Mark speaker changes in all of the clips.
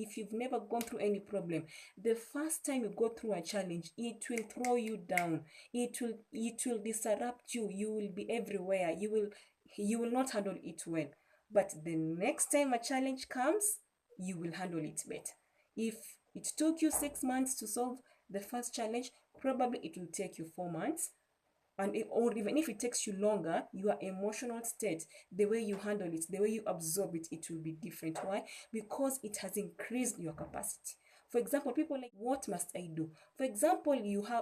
Speaker 1: if you've never gone through any problem, the first time you go through a challenge, it will throw you down. It will disrupt you. You will be everywhere. You will not handle it well. But the next time a challenge comes, you will handle it better. If it took you 6 months to solve the first challenge, probably it will take you 4 months. Or even if it takes you longer, your emotional state, the way you handle it, the way you absorb it, it will be different. Why? Because it has increased your capacity. For example, people like, what must I do? For example,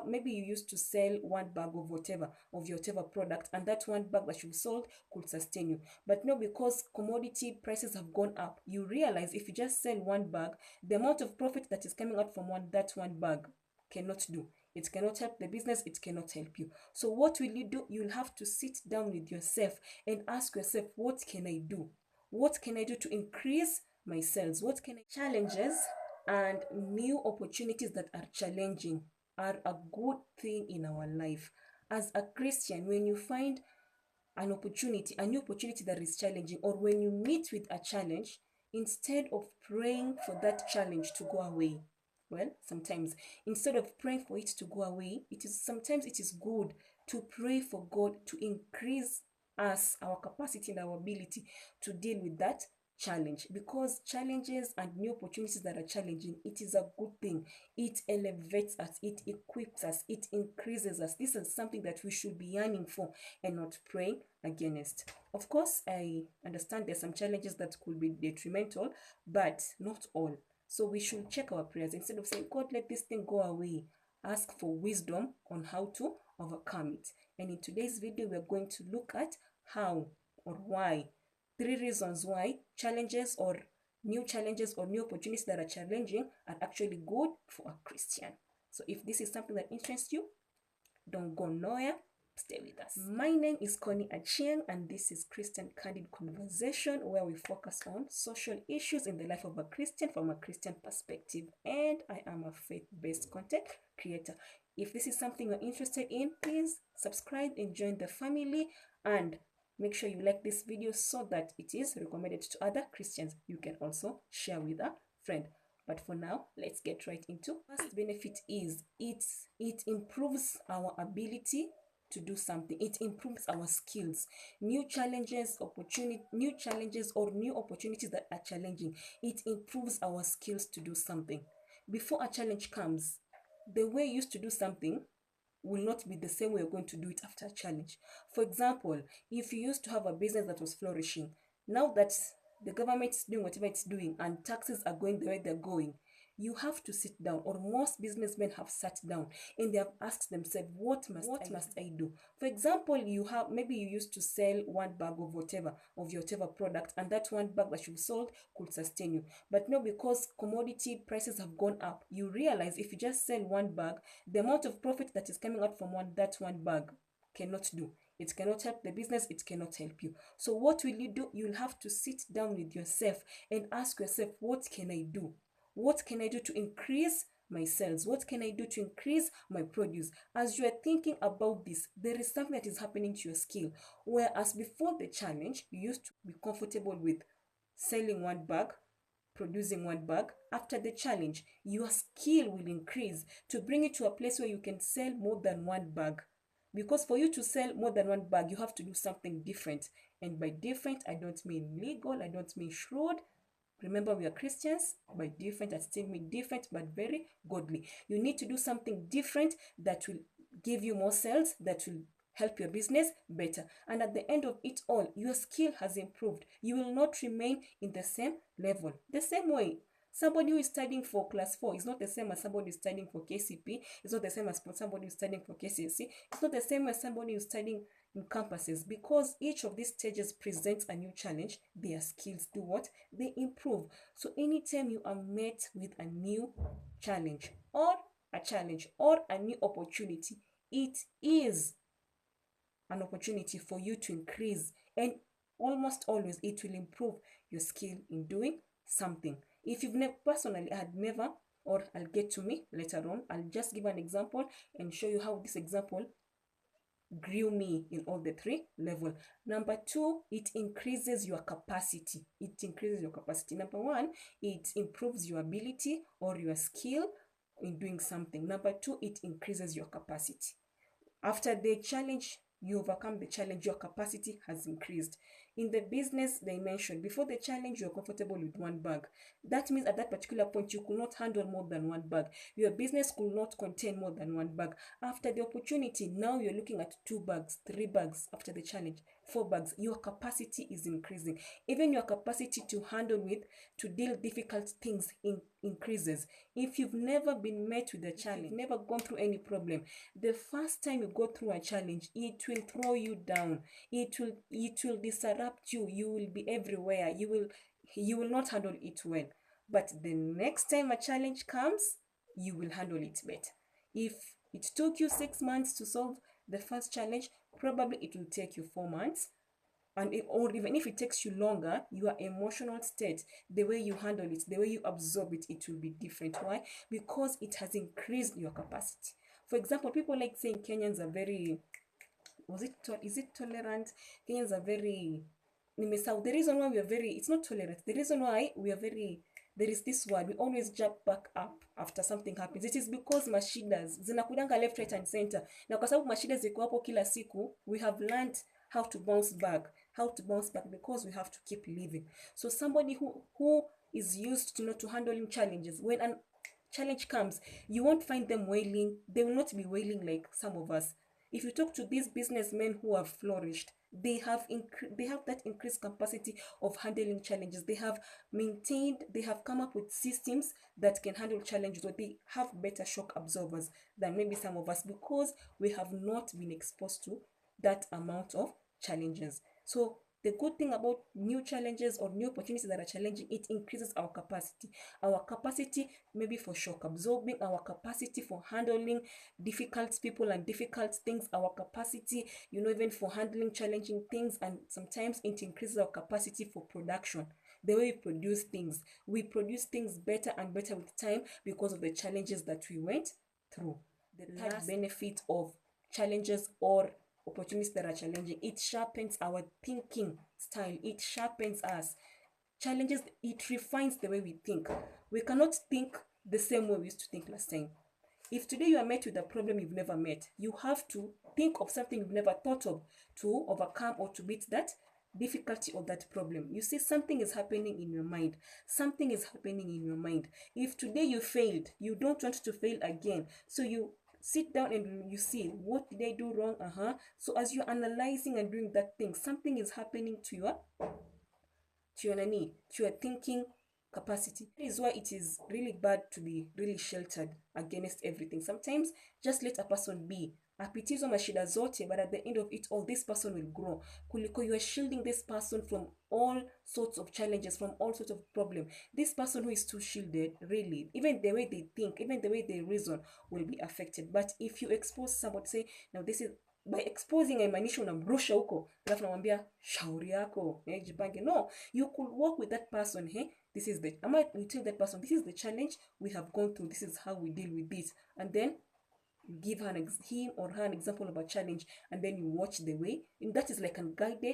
Speaker 1: maybe you used to sell one bag of your whatever product, and that one bag that you sold could sustain you. But now, because commodity prices have gone up, you realize if you just sell one bag, the amount of profit that is coming out from that one bag cannot do. It cannot help the business, it cannot help you. So what will you do? You'll have to sit down with yourself and ask yourself, what can I do? What can I do to increase my sales? What can I challenges and new opportunities that are challenging are a good thing in our life. As a Christian, when you find a new opportunity that is challenging, or when you meet with a challenge, instead of praying for that challenge to go away, well, sometimes instead of praying for it to go away, sometimes it is good to pray for God to increase us, our capacity and our ability to deal with that challenge. Because challenges and new opportunities that are challenging, it is a good thing. It elevates us, it equips us, it increases us. This is something that we should be yearning for and not praying against. Of course, I understand there's some challenges that could be detrimental, but not all. So we should check our prayers. Instead of saying, God, let this thing go away, ask for wisdom on how to overcome it. And in today's video, we're going to look at how or why, 3 reasons why challenges or new opportunities that are challenging are actually good for a Christian. So if this is something that interests you, don't go nowhere. Stay with us. My name is Connie Achieng, and this is Christian Candid Conversation, where we focus on social issues in the life of a Christian from a Christian perspective. And I am a faith-based content creator. If this is something you're interested in, please subscribe and join the family, and make sure you like this video so that it is recommended to other Christians. You can also share with a friend. But for now, let's get right into first benefit is it improves our ability to do something. It improves our skills. New challenges or new opportunities that are challenging, it improves our skills to do something. Before a challenge comes, the way you used to do something will not be the same way you're going to do it after a challenge. For example, if you used to have a business that was flourishing, now that the government is doing whatever it's doing and taxes are going the way they're going, you have to sit down, or most businessmen have sat down and they have asked themselves, what must I do? For example, maybe you used to sell one bag of your whatever product, and that one bag that you sold could sustain you. But now, because commodity prices have gone up, you realize if you just sell one bag, the amount of profit that is coming out from that one bag cannot do. It cannot help the business, it cannot help you. So what will you do? You'll have to sit down with yourself and ask yourself, what can I do? What can I do to increase my sales? What can I do to increase my produce? As you are thinking about this, there is something that is happening to your skill. Whereas before the challenge, you used to be comfortable with selling one bag, producing one bag. After the challenge, your skill will increase to bring it to a place where you can sell more than one bag. Because for you to sell more than one bag, you have to do something different. And by different, I don't mean legal, I don't mean shrewd. Remember, we are Christians. By different, I still mean different, but very godly. You need to do something different that will give you more sales, that will help your business better. And at the end of it all, your skill has improved. You will not remain in the same level. The same way, somebody who is studying for class 4 is not the same as somebody who is studying for KCP. It's not the same as somebody who is studying for KCSE. It's not the same as somebody who is studying in campuses. Because each of these stages presents a new challenge, their skills do what? They improve. So anytime you are met with a new challenge or a new opportunity, it is an opportunity for you to increase, and almost always it will improve your skill in doing something. If you've never, or I'll get to me later on, I'll just give an example and show you how this example grew me in all the three level. Number two, it increases your capacity. It increases your capacity. Number one, it improves your ability or your skill in doing something. Number two, it increases your capacity. After the challenge, you overcome the challenge, your capacity has increased. In the business dimension, before the challenge, you're comfortable with one bag. That means at that particular point, you could not handle more than one bag. Your business could not contain more than one bag. After the opportunity, now you're looking at 2 bags, 3 bags after the challenge, 4 bags. Your capacity is increasing. Even your capacity to handle with, to deal difficult things increases. If you've never been met with a challenge, never gone through any problem, the first time you go through a challenge, it will throw you down. It will disrupt you. You will be everywhere. You will not handle it well. But the next time a challenge comes, you will handle it better. If it took you 6 months to solve the first challenge, probably it will take you 4 months. Or even if it takes you longer, your emotional state, the way you handle it, the way you absorb it, it will be different. Why? Because it has increased your capacity. For example, people like saying Kenyans are very, is it tolerant? Kenyans are very, the reason why we are very, it's not tolerant, the reason why we are very, there is this word, we always jump back up after something happens. It is because mashidas zinakudanga left, right and center, na kwa sababu mashida ziko hapo kila siku, we have learned how to bounce back because we have to keep living. So somebody who is used to handling challenges, when a challenge comes, you won't find them wailing. They will not be wailing like some of us. If you talk to these businessmen who have flourished, they have that increased capacity of handling challenges. They have come up with systems that can handle challenges, or they have better shock absorbers than maybe some of us, because we have not been exposed to that amount of challenges. So the good thing about new challenges or new opportunities that are challenging, it increases our capacity. Our capacity maybe for shock absorbing, our capacity for handling difficult people and difficult things, our capacity, even for handling challenging things, and sometimes it increases our capacity for production. The way we produce things better and better with time because of the challenges that we went through. The third benefit of challenges or opportunities that are challenging, it sharpens our thinking style. It sharpens us. Challenges, it refines the way we think. We cannot think the same way we used to think last time. If today you are met with a problem you've never met, you have to think of something you've never thought of to overcome or to beat that difficulty of that problem. You see, something is happening in your mind. If today you failed, you don't want to fail again. So you sit down and you see, what did I do wrong? So as you're analyzing and doing that thing, something is happening to your thinking capacity. That is why it is really bad to be really sheltered against everything. Sometimes just let a person be, apitizwa mashida zote, but at the end of it all, this person will grow. Kuliko you are shielding this person from all sorts of challenges, from all sorts of problems. This person who is too shielded, really, even the way they think, even the way they reason will be affected. But if you expose somebody, say, now this is, by exposing haimaanishi unamrusha huko alafu namwambia shauri yako, jipange. No, you could work with that person. This is the, I might tell that person, this is the challenge we have gone through, this is how we deal with this, and then you give him or her an example of a challenge, and then you watch the way, and that is like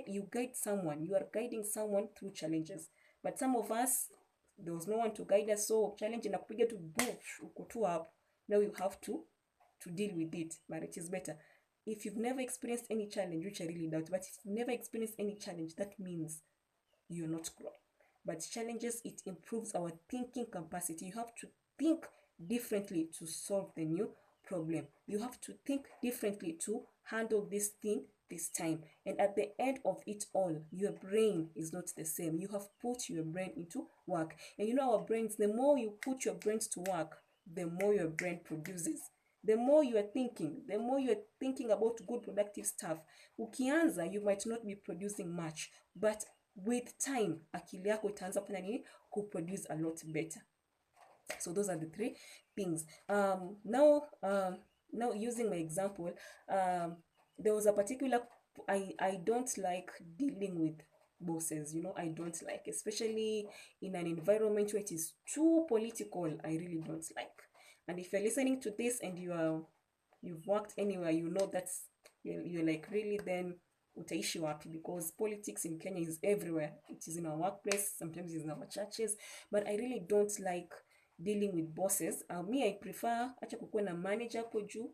Speaker 1: you guide someone, you are guiding someone through challenges. But some of us, there was no one to guide us, so challenge inakupiga tu uko tu hapo, now you have to deal with it. But it is better if you've never experienced any challenge, which I really doubt, but if you've never experienced any challenge, that means you're not growing. But challenges, it improves our thinking capacity. You have to think differently to solve the new problem. You have to think differently to handle this thing this time. And at the end of it all, your brain is not the same. You have put your brain into work. And our brains, the more you put your brains to work, the more your brain produces. The more you are thinking about good productive stuff. Ukianza, you might not be producing much, but with time, akili yako itaanza kufanya nini? Kuproduce a lot better. So those are the 3 things. Now using my example, there was a particular, I don't like dealing with bosses. I don't like, especially in an environment where it is too political. I really don't like. And if you're listening to this and you've worked anywhere, that's you're like, really, then utaishi wapi? Because politics in Kenya is everywhere. It is in our workplace, sometimes it's in our churches, but I really don't like dealing with bosses. Me, I prefer acha kukuwe na manager hapo juu,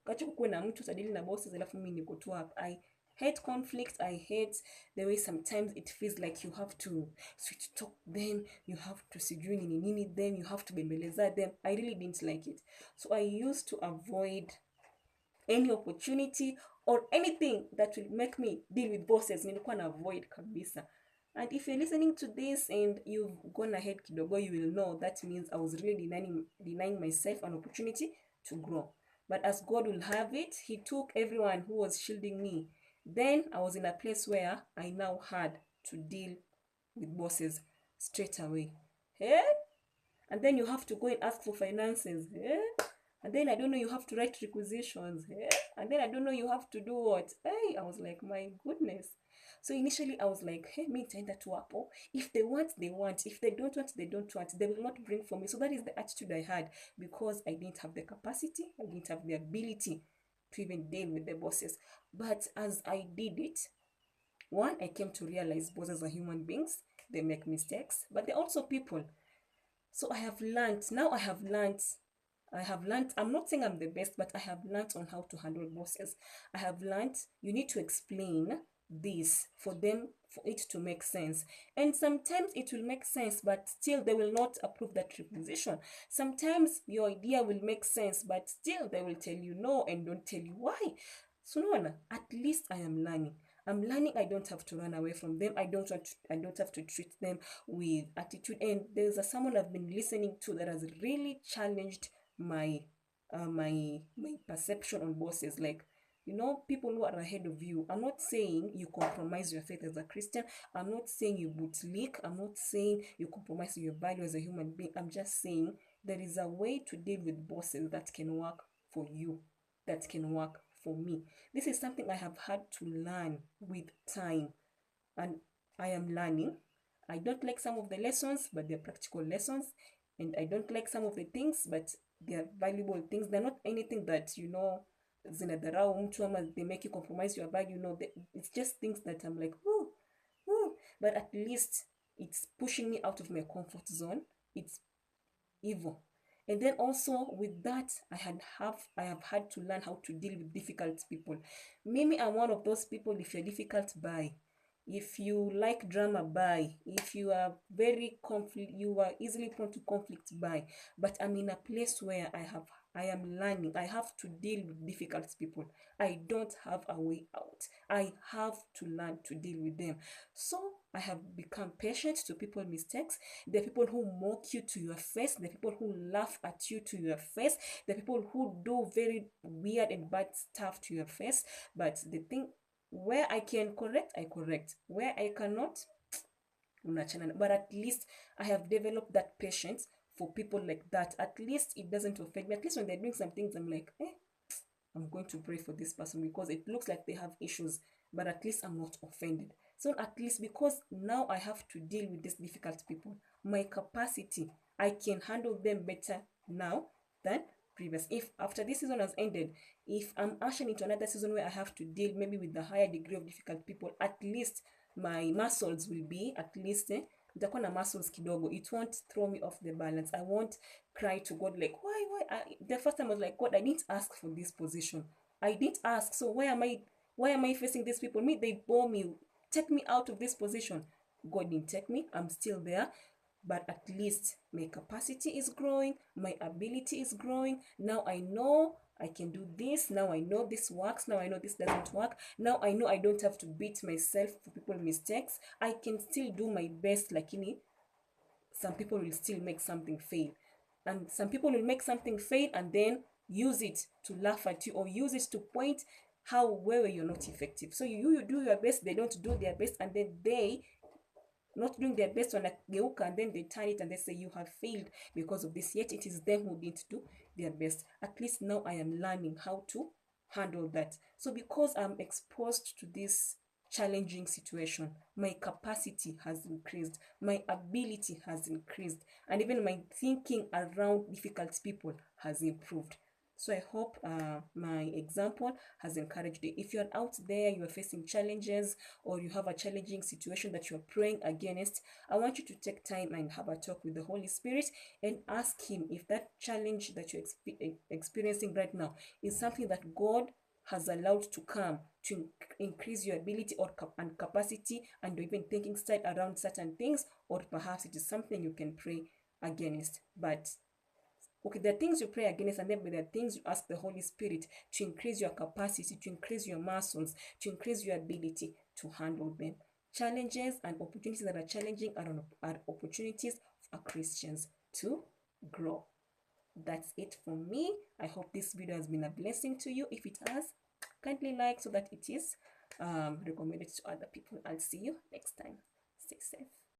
Speaker 1: acha kukuwe na mtu utadili na bosses alafu mimi niko tu hapa. I hate conflict. I hate the way sometimes it feels like you have to sweet talk them, you have to sijui nini nini them, you have to bembeleza them. I really didn't like it. So I used to avoid any opportunity or anything that will make me deal with bosses. Nilikuwa na avoid kabisa. And if you're listening to this and you've gone ahead kidogo, you will know that means I was really denying myself an opportunity to grow. But as God will have it, He took everyone who was shielding me. Then I was in a place where I now had to deal with bosses straight away. Eh? And then you have to go and ask for finances. Eh? And then I don't know, you have to write requisitions. Eh? And then I don't know, you have to do what? Hey, I was like, my goodness. So initially I was like, hey, me nitaenda tu hapo. If they want, they want. If they don't want, they don't want. They will not bring for me. So that is the attitude I had, because I didn't have the capacity, I didn't have the ability to even deal with the bosses. But as I did it, one, I came to realize bosses are human beings. They make mistakes, but they're also people. So I have learned. Now I have learned. I'm not saying I'm the best, but I have learned on how to handle bosses. I have learned you need to explain this for it to make sense. And sometimes it will make sense, but still they will not approve that requisition. Sometimes your idea will make sense, but still they will tell you no and don't tell you why. So no, at least I am learning. I'm learning I don't have to run away from them. I don't have to treat them with attitude. And there's someone I've been listening to that has really challenged my perception on bosses. Like, people who are ahead of you. I'm not saying you compromise your faith as a Christian. I'm not saying you bootlick. I'm not saying you compromise your value as a human being. I'm just saying there is a way to deal with bosses that can work for you, that can work for me. This is something I have had to learn with time, and I am learning. I don't like some of the lessons, but they're practical lessons. And I don't like some of the things, but they're valuable things. They're not anything that, zinadharau mtu ama they make you compromise your value. It's just things that I'm like, ooh. But at least it's pushing me out of my comfort zone. It's evil. And then also with that, I have had to learn how to deal with difficult people. Maybe I'm one of those people. If you're difficult, bye. If you like drama, bye. If you are you are easily prone to conflict, bye. But I'm in a place where I am learning. I have to deal with difficult people. I don't have a way out. I have to learn to deal with them. So I have become patient to people's mistakes. The people who mock you to your face, the people who laugh at you to your face, the people who do very weird and bad stuff to your face. But the thing, where I can correct, I correct. Where I cannot, but at least I have developed that patience for people like that. At least it doesn't affect me. At least when they're doing some things, I'm like, I'm going to pray for this person because it looks like they have issues, but at least I'm not offended. So at least, because now I have to deal with these difficult people, my capacity, I can handle them better now than previous. If after this season has ended, if I'm ushering into another season where I have to deal maybe with the higher degree of difficult people, at least my muscles will be nitakuwa na muscles kidogo. It won't throw me off the balance. I won't cry to God like, why? The first time I was like, God, I didn't ask for this position. I didn't ask. So why am I facing these people? They bore me. Take me out of this position. God didn't take me. I'm still there. But at least my capacity is growing. My ability is growing. Now I know I can do this. Now I know this works. Now I know this doesn't work. Now I know I don't have to beat myself for people's mistakes. I can still do my best. Some people will still make something fail. And some people will make something fail and then use it to laugh at you or use it to point where you're not effective. So you do your best, they don't do their best, and then they not doing their best wanageuka, and then they turn it and they say you have failed because of this, yet it is them who didn't do their best. At least now I am learning how to handle that. So because I'm exposed to this challenging situation, my capacity has increased, my ability has increased, and even my thinking around difficult people has improved. So I hope my example has encouraged you. If you're out there, you are facing challenges, or you have a challenging situation that you're praying against, I want you to take time and have a talk with the Holy Spirit and ask Him if that challenge that you're experiencing right now is something that God has allowed to come to increase your ability or and capacity and even thinking style around certain things, or perhaps it is something you can pray against. But okay, there are things you pray against, and then there are things you ask the Holy Spirit to increase your capacity, to increase your muscles, to increase your ability to handle them. Challenges and opportunities that are challenging are opportunities for Christians to grow. That's it for me. I hope this video has been a blessing to you. If it has, kindly like so that it is recommended to other people. I'll see you next time. Stay safe.